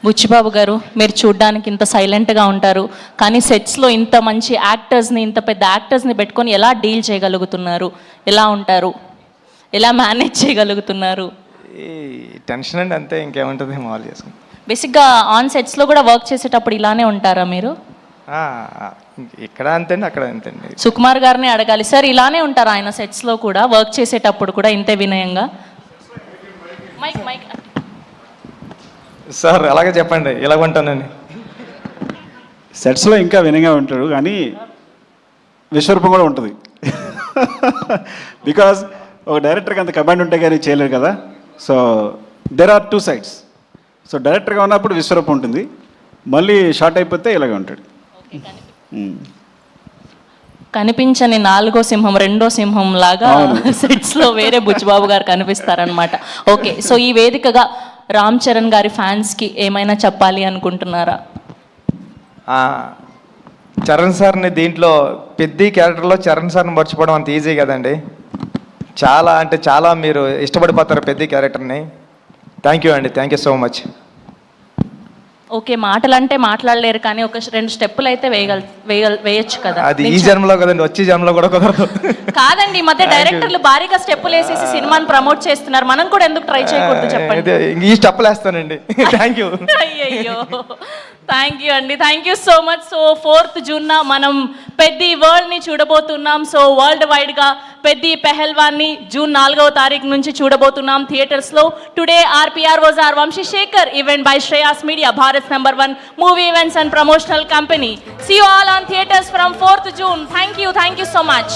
బుచ్చిబాబు గారు, మీరు చూడ్డానికి ఇంత సైలెంట్గా ఉంటారు, కానీ సెట్స్లో ఇంత మంచి యాక్టర్స్ని, ఇంత పెద్ద యాక్టర్స్ని పెట్టుకొని ఎలా డీల్ చేయగలుగుతున్నారు? ఎలా ఉంటారు? ఎలా మేనేజ్ చేయగలుగుతున్నారు? ఈ టెన్షన్ అండి, అంతే, ఇంకేముంటుంది, మామూలు చేసుకుంటాం. బేసిక్గా ఆన్ సెట్స్లో కూడా వర్క్ చేసేటప్పుడు ఇలానే ఉంటారా మీరు? ఇక్కడ అంతేండి, అక్కడ అంతేండి. సుకుమార్ గారిని అడగాలి సార్, ఇలానే ఉంటారా ఆయన సెట్స్లో కూడా, వర్క్ చేసేటప్పుడు కూడా ఇంతే వినయంగా? మైక్ మైక్ సార్ అలాగే చెప్పండి, ఇలాగ ఉంటానని. సెట్స్లో ఇంకా వినయంగా ఉంటాడు, కానీ విశ్వరూపం కూడా ఉంటుంది. బికాజ్ ఒక డైరెక్టర్కి అంత కమాండ్ ఉంటే కానీ చేయలేరు కదా. So there are two sides. So డైరెక్టర్గా ఉన్నప్పుడు విశ్వరూపం ఉంటుంది, మళ్ళీ షార్ట్ అయిపోతే ఇలాగే ఉంటాడు. కనిపించని నాలుగో సింహం, రెండో సింహం లాగా సెట్స్లో వేరే బుచ్చిబాబు గారు కనిపిస్తారనమాట. ఓకే, సో ఈ వేదికగా రామ్ చరణ్ గారి ఫ్యాన్స్కి ఏమైనా చెప్పాలి అనుకుంటున్నారా? చరణ్ సార్ని దీంట్లో పెద్ద క్యారెక్టర్లో చరణ్ సార్ని మర్చిపోవడం అంత ఈజీ కదండి. చాలా అంటే చాలా మీరు ఇష్టపడిపోతారు పెద్ద క్యారెక్టర్ని. థ్యాంక్ యూ అండి, thank you so much. Okay, మాటలంటే మాట్లాడలేరు, కానీ ఒక రెండు స్టెప్పులు అయితే వేయచ్చు కదా. అది ఈ జన్మలో కదండి, వచ్చే జన్మలో కూడా కుదరదు. కాదండి, ఈ మధ్య డైరెక్టర్లు భారీగా స్టెప్పులు వేసేసి సినిమాని ప్రమోట్ చేస్తున్నారు, మనం కూడా ఎందుకు ట్రై చేయకూడదు చెప్పండి. ఈ స్టెప్పులు వేస్తానండి. Thank you. అయ్యయ్యో, థ్యాంక్ యూ అండి, thank you so much. So 4th జూన్న మనం పెద్ది వరల్డ్ని చూడబోతున్నాం. సో వరల్డ్ వైడ్గా పెద్ది పెహల్వాన్ని జూన్ 4వ తారీఖు నుంచి చూడబోతున్నాం థియేటర్స్లో. Today RPR was R Vamshisekhar, event by Shreyas media, Bharat #1 movie events and promotional company. See you all on theaters from 4th June. Thank you so much.